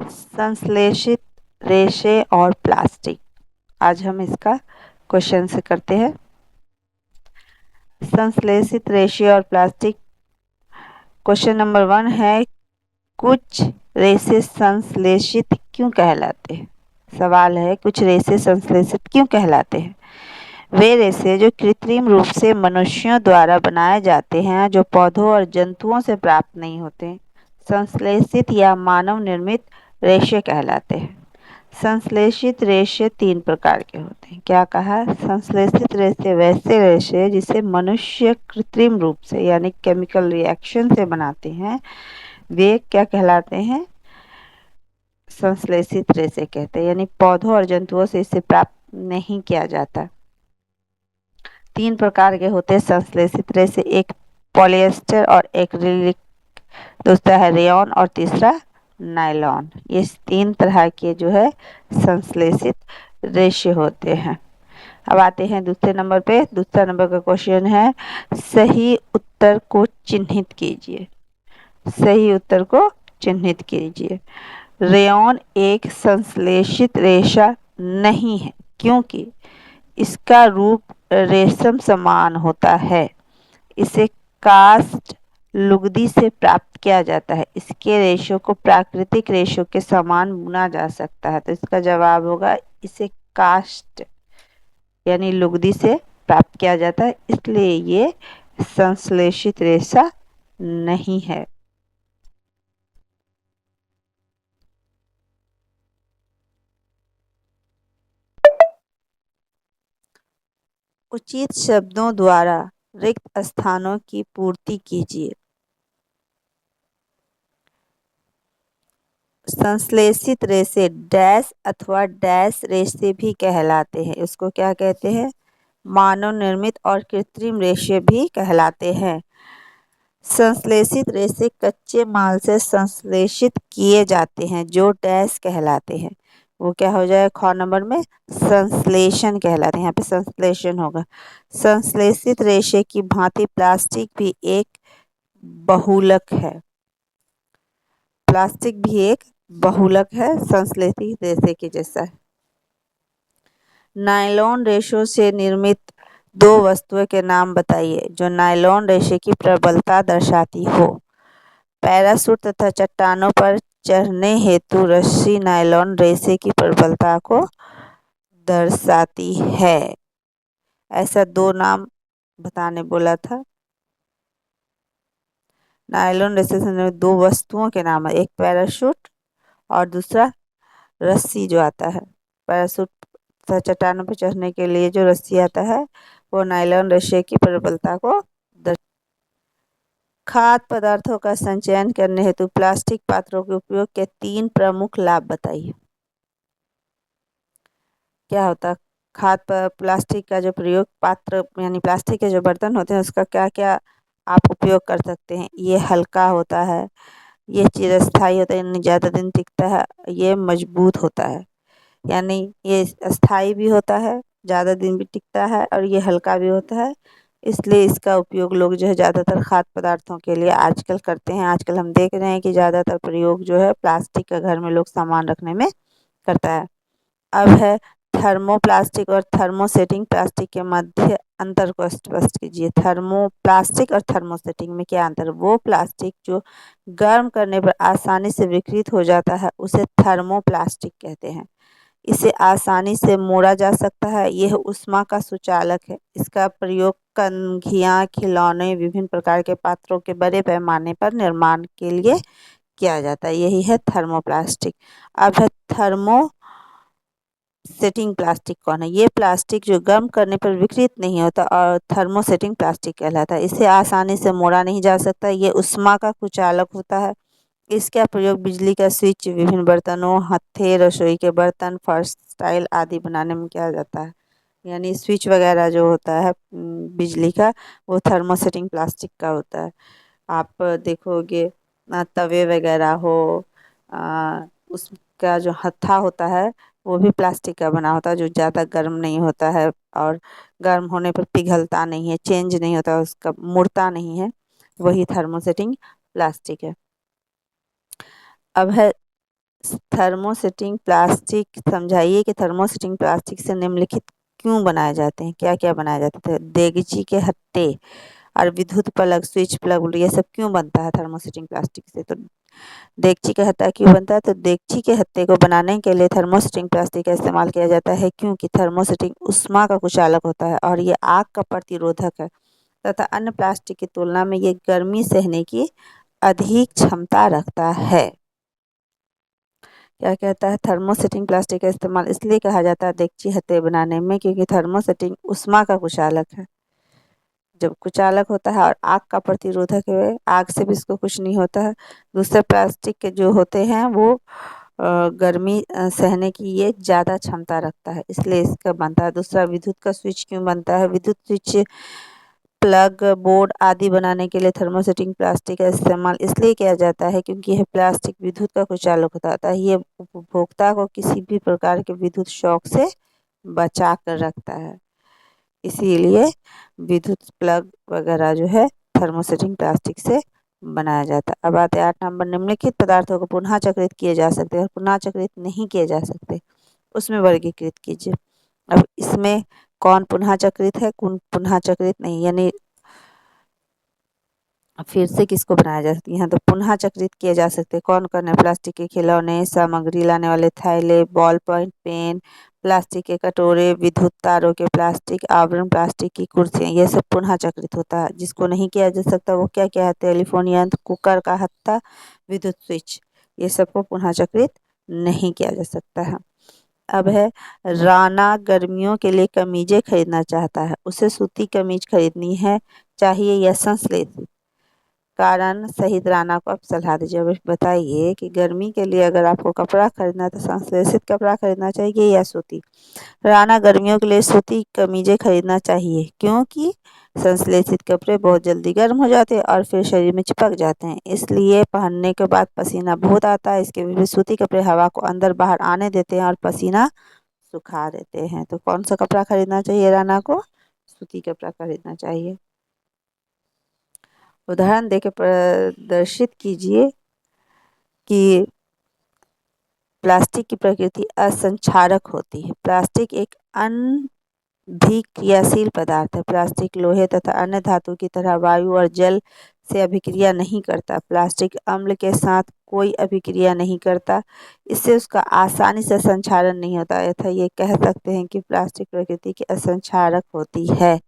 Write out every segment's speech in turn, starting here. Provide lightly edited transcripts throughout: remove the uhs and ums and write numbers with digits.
संश्लेषित रेशे और प्लास्टिक। आज हम इसका क्वेश्चन से करते हैं। संश्लेषित रेशे और प्लास्टिक। क्वेश्चन नंबर 1 है, कुछ रेशे संश्लेषित क्यों कहलाते हैं? सवाल है, कुछ रेशे संश्लेषित क्यों कहलाते हैं? वे रेशे जो कृत्रिम रूप से मनुष्यों द्वारा बनाए जाते हैं, जो पौधों और जंतुओं से प्राप्त नहीं होते, संश्लेषित या मानव निर्मित रेशे कहलाते हैं। संश्लेषित रेशे 3 प्रकार के होते हैं। क्या कहा? संश्लेषित रेशे वैसे रेशे जिसे मनुष्य कृत्रिम रूप से यानी केमिकल रिएक्शन से बनाते हैं, वे क्या कहलाते हैं? संश्लेषित रेशे कहते हैं। यानी पौधों और जंतुओं से इसे प्राप्त नहीं किया जाता। 3 प्रकार के होते हैं संश्लेषित रेशे, एक पॉलिएस्टर और एक्रिलिक, दूसरा है रेयॉन और तीसरा नायलॉन। ये 3 तरह के जो है संश्लेषित रेशे होते हैं। अब आते हैं दूसरे नंबर पे। दूसरा नंबर का क्वेश्चन है, सही उत्तर को चिन्हित कीजिए। सही उत्तर को चिन्हित कीजिए। रेयॉन एक संश्लेषित रेशा नहीं है, क्योंकि इसका रूप रेशम समान होता है। इसे कास्ट लुगदी से प्राप्त किया जाता है। इसके रेशों को प्राकृतिक रेशों के समान बुना जा सकता है। तो इसका जवाब होगा, इसे कास्ट यानी लुगदी से प्राप्त किया जाता है, इसलिए ये संश्लेषित रेशा नहीं है। उचित शब्दों द्वारा रिक्त स्थानों की पूर्ति कीजिए। संश्लेषित रेशे डैश अथवा डैश रेशे भी कहलाते हैं। इसको क्या कहते हैं? मानव निर्मित और कृत्रिम रेशे भी कहलाते हैं। संश्लेषित रेशे कच्चे माल से संश्लेषित किए जाते हैं, जो डैश कहलाते हैं। वो क्या हो जाएगा? ख नंबर में संश्लेषण कहलाते हैं। यहाँ पे संश्लेषण होगा। संश्लेषित रेशे की भांति प्लास्टिक भी एक बहुलक है। प्लास्टिक भी एक बहुलक है, संश्लेषित रेशे के जैसा है। नायलॉन रेशों से निर्मित 2 वस्तुओं के नाम बताइए जो नायलॉन रेशे की प्रबलता दर्शाती हो। पैराशूट तथा चट्टानों पर चढ़ने हेतु रस्सी नायलॉन रेशे की प्रबलता को दर्शाती है। ऐसा 2 नाम बताने बोला था। नायलॉन रेशे से निर्मित 2 वस्तुओं के नाम है, एक पैराशूट और दूसरा रस्सी जो आता है। पैराशूट तथा चट्टानों पर चढ़ने के लिए जो रस्सी आता है, वो नायलॉन रेशे की प्रबलता को खाद्य पदार्थों का संचयन करने हेतु प्लास्टिक पात्रों के उपयोग के 3 प्रमुख लाभ बताइए। क्या होता है? प्लास्टिक का जो प्रयोग, पात्र यानी प्लास्टिक के जो बर्तन होते हैं, उसका क्या क्या आप उपयोग कर सकते हैं? ये हल्का होता है, ये चिरस्थायी होता है यानी ज़्यादा दिन टिकता है, ये मजबूत होता है यानी ये स्थायी भी होता है, ज़्यादा दिन भी टिकता है, और ये हल्का भी होता है। इसलिए इसका उपयोग लोग जो है ज़्यादातर खाद्य पदार्थों के लिए आजकल करते हैं। आजकल हम देख रहे हैं कि ज़्यादातर प्रयोग जो है प्लास्टिक का घर में लोग सामान रखने में करता है। अब है थर्मोप्लास्टिक और थर्मोसेटिंग प्लास्टिक के मध्य अंतर को स्पष्ट कीजिए। थर्मोप्लास्टिक और थर्मोसेटिंग में क्या अंतर है? वो प्लास्टिक जो गर्म करने पर आसानी से विकृत हो जाता है, उसे थर्मोप्लास्टिक कहते हैं। इसे आसानी से मोड़ा जा सकता है। यह ऊष्मा का सुचालक है। इसका प्रयोग कंघियाँ, खिलौने, विभिन्न प्रकार के पात्रों के बड़े पैमाने पर निर्माण के लिए किया जाता है। यही है थर्मोप्लास्टिक। अब है थर्मो सेटिंग प्लास्टिक कौन है? ये प्लास्टिक जो गर्म करने पर विकृत नहीं होता और थर्मोसेटिंग प्लास्टिक कहलाता है। इसे आसानी से मोड़ा नहीं जा सकता। ये ऊष्मा का कुचालक होता है। इसका प्रयोग बिजली का स्विच, विभिन्न बर्तनों, हत्थे, रसोई के बर्तन, फर्श टाइल आदि बनाने में किया जाता है। यानी स्विच वगैरह जो होता है बिजली का, वो थर्मोसेटिंग प्लास्टिक का होता है। आप देखोगे तवे वगैरह हो, उसका जो हत्था होता है वो भी प्लास्टिक का बना होता है, जो ज़्यादा गर्म नहीं होता है और गर्म होने पर पिघलता नहीं है, चेंज नहीं होता, उसका मुड़ता नहीं है। वही थर्मोसेटिंग प्लास्टिक है। अब है थर्मोसेटिंग प्लास्टिक समझाइए कि थर्मोसेटिंग प्लास्टिक से निम्नलिखित क्यों बनाए जाते हैं, क्या क्या बनाए जाते थे। देगची के हट्टे और विद्युत प्लग, स्विच प्लग, ये सब क्यों बनता है थर्मोसेटिंग प्लास्टिक से। तो देगची का हत्ता क्यों बनता है, तो देगची के हत्ते को बनाने के लिए थर्मोसेटिंग प्लास्टिक का इस्तेमाल किया जाता है, क्योंकि थर्मोसेटिंग ऊष्मा का कुचालक होता है और ये आग का प्रतिरोधक है तथा अन्य प्लास्टिक की तुलना में ये गर्मी सहने की अधिक क्षमता रखता है। क्या कहता है, थर्मोसेटिंग प्लास्टिक का इस्तेमाल इसलिए कहा जाता है देगची हत्ते बनाने में, क्योंकि थर्मोसेटिंग ऊष्मा का कुचालक है। जब कुचालक होता है और आग का प्रतिरोधक है, आग से भी इसको कुछ नहीं होता है। दूसरे प्लास्टिक के जो होते हैं वो गर्मी सहने की ये ज़्यादा क्षमता रखता है, इसलिए इसका बनता है। दूसरा, विद्युत का स्विच क्यों बनता है। विद्युत स्विच, प्लग, बोर्ड आदि बनाने के लिए थर्मोसेटिंग प्लास्टिक का इस्तेमाल इसलिए किया जाता है क्योंकि यह प्लास्टिक विद्युत का कुचालक होता है। ये उपभोक्ता को किसी भी प्रकार के विद्युत शॉक से बचा कर रखता है, इसीलिए विद्युत प्लग वगैरह जो है थर्मोसेटिंग प्लास्टिक से बनाया जाता है। अब आते हैं 8 नंबर, निम्नलिखित पदार्थों को पुनः चक्रित किए जा सकते हैं और पुनः चक्रित नहीं किए जा सकते, उसमें वर्गीकृत कीजिए। अब इसमें कौन पुनः चक्रित है, कौन पुनः चक्रित नहीं, यानी फिर से किसको बनाया जा सकती है। तो पुनः चक्रित किए जा सकते कौन कौन है, प्लास्टिक के खिलौने, सामग्री लाने वाले थैले, बॉल पॉइंट पेन, प्लास्टिक के कटोरे, विद्युत तारों के प्लास्टिक आवरण, प्लास्टिक की कुर्सियाँ, ये सब पुनः चक्रित होता है। जिसको नहीं किया जा सकता वो क्या क्या है, टेलीफोन यंत्र, कुकर का हत्था, विद्युत स्विच, ये सबको पुनः चक्रित नहीं किया जा सकता है। अब है, राना गर्मियों के लिए कमीजें खरीदना चाहता है, उसे सूती कमीज खरीदनी है चाहिए या संश्लेषित। कारण सहित राना को आप सलाह दीजिए। अब बताइए कि गर्मी के लिए अगर आपको कपड़ा खरीदना है तो संश्लेषित कपड़ा खरीदना चाहिए या सूती। राना गर्मियों के लिए सूती कमीजें खरीदना चाहिए, क्योंकि संश्लेषित कपड़े बहुत जल्दी गर्म हो जाते हैं और फिर शरीर में चिपक जाते हैं, इसलिए पहनने के बाद पसीना बहुत आता है। इसके विपरीत सूती कपड़े हवा को अंदर बाहर आने देते हैं और पसीना सुखा देते हैं। तो कौन सा कपड़ा खरीदना चाहिए राना को, सूती कपड़ा खरीदना चाहिए। उदाहरण देके प्रदर्शित कीजिए कि प्लास्टिक की प्रकृति असंक्षारक होती है। प्लास्टिक एक अभिक्रियाशील पदार्थ है। प्लास्टिक लोहे तथा अन्य धातु की तरह वायु और जल से अभिक्रिया नहीं करता। प्लास्टिक अम्ल के साथ कोई अभिक्रिया नहीं करता, इससे उसका आसानी से संक्षारण नहीं होता। यथा ये कह सकते हैं कि प्लास्टिक प्रकृति की असंक्षारक होती है,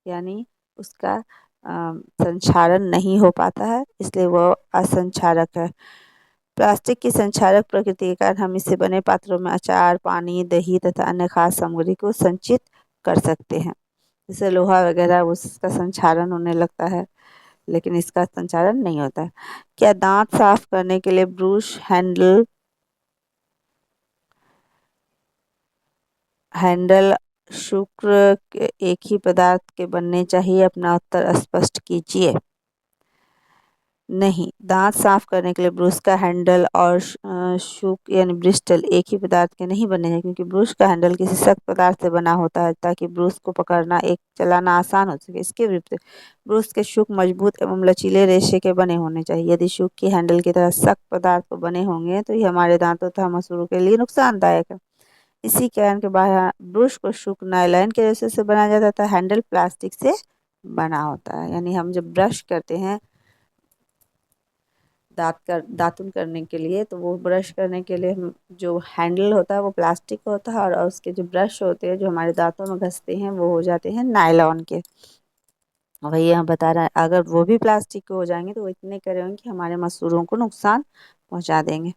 यानी उसका संक्षारण नहीं हो पाता है, इसलिए वह असंक्षारक है। प्लास्टिक की संक्षारक प्रकृति के कारण हम इससे बने पात्रों में अचार, पानी, दही तथा अन्य खाद्य सामग्री को संचित कर सकते हैं। जैसे लोहा वगैरह, उसका संक्षारण होने लगता है, लेकिन इसका संक्षारण नहीं होता है। क्या दांत साफ करने के लिए ब्रश हैंडल शुक्र के एक ही पदार्थ के बनने चाहिए। अपना उत्तर स्पष्ट कीजिए। नहीं, दांत साफ करने के लिए ब्रश का हैंडल और शुक यानी ब्रिस्टल एक ही पदार्थ के नहीं बने हैं, क्योंकि ब्रश का हैंडल किसी सख्त पदार्थ से बना होता है ताकि ब्रश को पकड़ना एक चलाना आसान हो सके। इसके विपरीत ब्रश के शुक मजबूत एवं लचीले रेशे के बने होने चाहिए। यदि शुक की हैंडल की तरह सख्त पदार्थ को बने होंगे तो ये हमारे दांतों तथा मसूड़ों के लिए नुकसानदायक है। इसी कारण के बाद ब्रश को शुक नायलॉन के रेशे से बनाया जाता है, हैंडल प्लास्टिक से बना होता है। यानी हम जब ब्रश करते हैं दातुन करने के लिए, तो वो ब्रश करने के लिए जो हैंडल होता है वो प्लास्टिक का होता है, और उसके जो ब्रश होते हैं जो हमारे दांतों में घसते हैं वो हो जाते हैं नायलॉन के। वही यहाँ बता रहा है, अगर वो भी प्लास्टिक के हो जाएंगे तो वो इतने करेंगे कि हमारे मसूड़ों को नुकसान पहुंचा देंगे।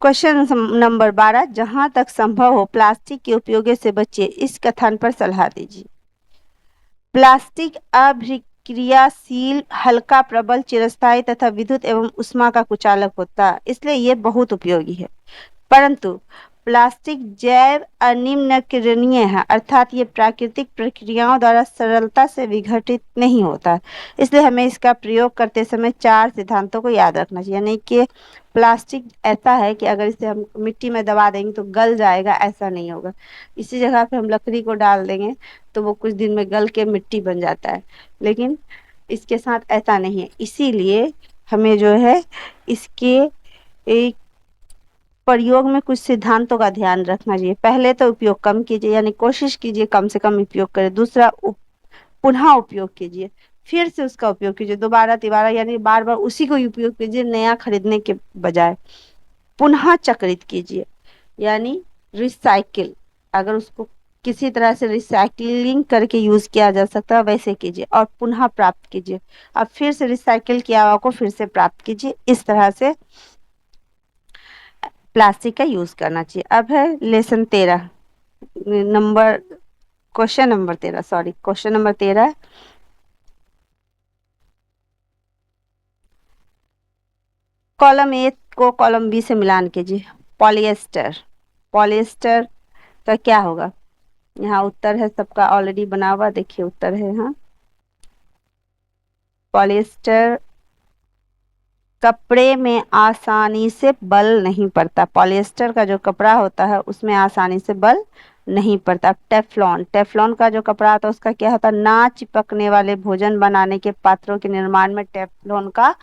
क्वेश्चन नंबर 12, जहां तक संभव हो प्लास्टिक के उपयोग से बचिए, इस कथन पर सलाह दीजिए। प्लास्टिक अभिक्रियाशील, हल्का, प्रबल, चिरस्थायी तथा विद्युत एवं ऊष्मा का कुचालक होता है, इसलिए ये बहुत उपयोगी है। परंतु प्लास्टिक जैव अनिम्नकरणीय है, अर्थात ये प्राकृतिक प्रक्रियाओं द्वारा सरलता से विघटित नहीं होता है, इसलिए हमें इसका प्रयोग करते समय 4 सिद्धांतों को याद रखना चाहिए। यानी कि प्लास्टिक ऐसा है कि अगर इसे हम मिट्टी में दबा देंगे तो गल जाएगा, ऐसा नहीं होगा। इसी जगह पे हम लकड़ी को डाल देंगे तो वो कुछ दिन में गल के मिट्टी बन जाता है, लेकिन इसके साथ ऐसा नहीं है। इसीलिए हमें जो है इसके एक प्रयोग में कुछ सिद्धांतों का ध्यान रखना चाहिए। पहले तो उपयोग कम कीजिए, यानी कोशिश कीजिए कम से कम उपयोग करें। दूसरा, पुनः उपयोग कीजिए, फिर से उसका उपयोग कीजिए, दोबारा तिबारा, यानी बार बार उसी को उपयोग कीजिए नया खरीदने के बजाय। पुनः चक्रित कीजिए, यानी रिसाइकिल, अगर उसको किसी तरह से रिसाइकलिंग करके यूज किया जा सकता है वैसे कीजिए, और पुनः प्राप्त कीजिए। अब फिर से रिसाइकिल किया हुआ को फिर से प्राप्त कीजिए। इस तरह से प्लास्टिक का यूज करना चाहिए। अब है lesson 13 number, question number 13, sorry question number 13। Column A को कॉलम बी से मिलान कीजिए। पॉलिएस्टर, पॉलिएस्टर का क्या होगा? यहाँ उत्तर है सबका ऑलरेडी बना हुआ, देखिए उत्तर है। हाँ, पॉलिएस्टर कपड़े में आसानी से बल नहीं पड़ता। पॉलिएस्टर का जो कपड़ा होता है उसमें आसानी से बल नहीं पड़ता। टेफ्लॉन, टेफ्लॉन का जो कपड़ा होता है उसका क्या होता है? ना चिपकने वाले भोजन बनाने के पात्रों के निर्माण में टेफ्लॉन का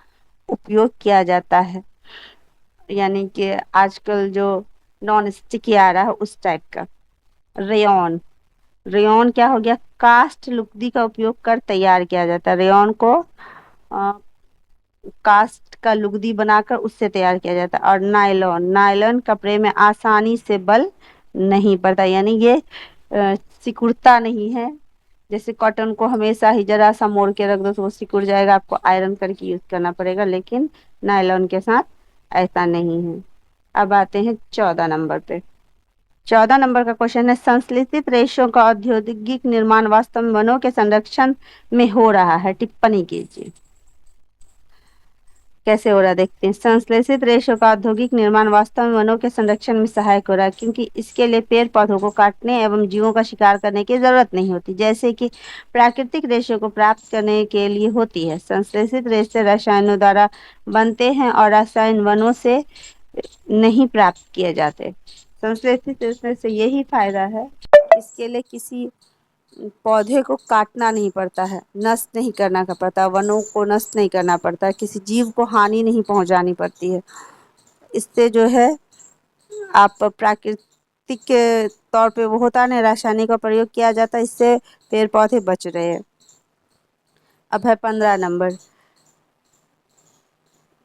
उपयोग किया जाता है, यानी कि आजकल जो नॉन स्टिकी आ रहा है उस टाइप का। रेयॉन, रेयॉन क्या हो गया? कास्ट लुगदी का उपयोग कर तैयार किया जाता है। रेयॉन को कास्ट का लुगदी बनाकर उससे तैयार किया जाता है। और नायलॉन, नायलॉन कपड़े में आसानी से बल नहीं पड़ता, यानी ये सिकुड़ता नहीं है। जैसे कॉटन को हमेशा ही जरा सा मोड़ के रख दो तो वो सिकुड़ जाएगा, आपको आयरन करके यूज करना पड़ेगा, लेकिन नायलॉन के साथ ऐसा नहीं है। अब आते हैं 14 नंबर पे। 14 नंबर का क्वेश्चन है, संश्लेषित रेशों का औद्योगिक निर्माण वास्तव में वनों के संरक्षण में हो रहा है, टिप्पणी कीजिए। कैसे हो रहा है देखते हैं। संश्लेषित रेशों का औद्योगिक निर्माण वास्तव में वनों के संरक्षण में सहायक हो रहा है, क्योंकि इसके लिए पेड़ पौधों को काटने एवं जीवों का शिकार करने की जरूरत नहीं होती, जैसे कि प्राकृतिक रेशों को प्राप्त करने के लिए होती है। संश्लेषित रेशे रसायनों द्वारा बनते हैं और रसायन वनों से नहीं प्राप्त किए जाते। संश्लेषित रेशे से यही फायदा है, इसके लिए किसी पौधे को काटना नहीं पड़ता है, नष्ट नहीं करना पड़ता, वनों को नष्ट नहीं करना पड़ता, किसी जीव को हानि नहीं पहुंचानी पड़ती है। इससे जो है आप प्राकृतिक के तौर पे वो होता है ना, रासायनिक का प्रयोग किया जाता है, इससे पेड़ पौधे बच रहे हैं। अब है 15 नंबर।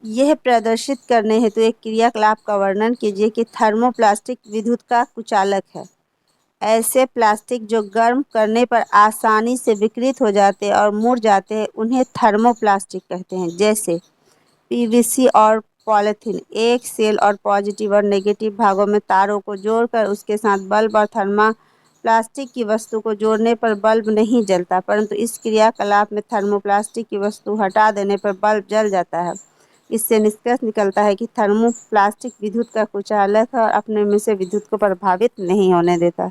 यह प्रदर्शित करने हेतु एक क्रियाकलाप का वर्णन कीजिए कि थर्मोप्लास्टिक विद्युत का कुचालक है। ऐसे प्लास्टिक जो गर्म करने पर आसानी से विकृत हो जाते हैं और मुड़ जाते हैं उन्हें थर्मोप्लास्टिक कहते हैं। जैसे पीवीसी और पॉलीथीन, एक सेल और पॉजिटिव और नेगेटिव भागों में तारों को जोड़कर उसके साथ बल्ब और थर्मोप्लास्टिक की वस्तु को जोड़ने पर बल्ब नहीं जलता, परंतु इस क्रियाकलाप में थर्मोप्लास्टिक की वस्तु हटा देने पर बल्ब जल जाता है। इससे निष्कर्ष निकलता है कि थर्मोप्लास्टिक विद्युत का कुचालक है और अपने में से विद्युत को प्रभावित नहीं होने देता।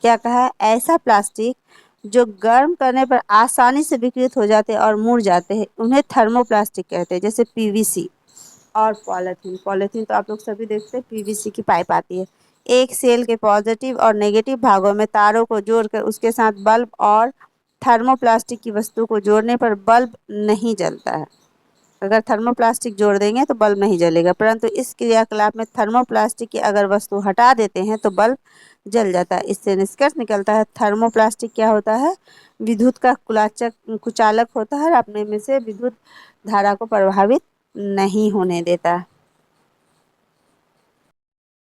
क्या कहा है? ऐसा प्लास्टिक जो गर्म करने पर आसानी से विकृत हो जाते हैं और मुड़ जाते हैं उन्हें थर्मोप्लास्टिक कहते हैं। जैसे पीवीसी और पॉलीथीन, पॉलीथीन तो आप लोग सभी देखते हैं, पीवीसी की पाइप आती है। एक सेल के पॉजिटिव और नेगेटिव भागों में तारों को जोड़कर उसके साथ बल्ब और थर्मोप्लास्टिक की वस्तु को जोड़ने पर बल्ब नहीं जलता है। अगर थर्मोप्लास्टिक जोड़ देंगे तो बल्ब नहीं जलेगा, परंतु इस क्रियाकलाप में थर्मोप्लास्टिक की अगर वस्तु हटा देते हैं तो बल्ब जल जाता है। इससे निष्कर्ष निकलता है थर्मोप्लास्टिक क्या होता है? विद्युत का कुचालक होता है और अपने में से विद्युत धारा को प्रभावित नहीं होने देता।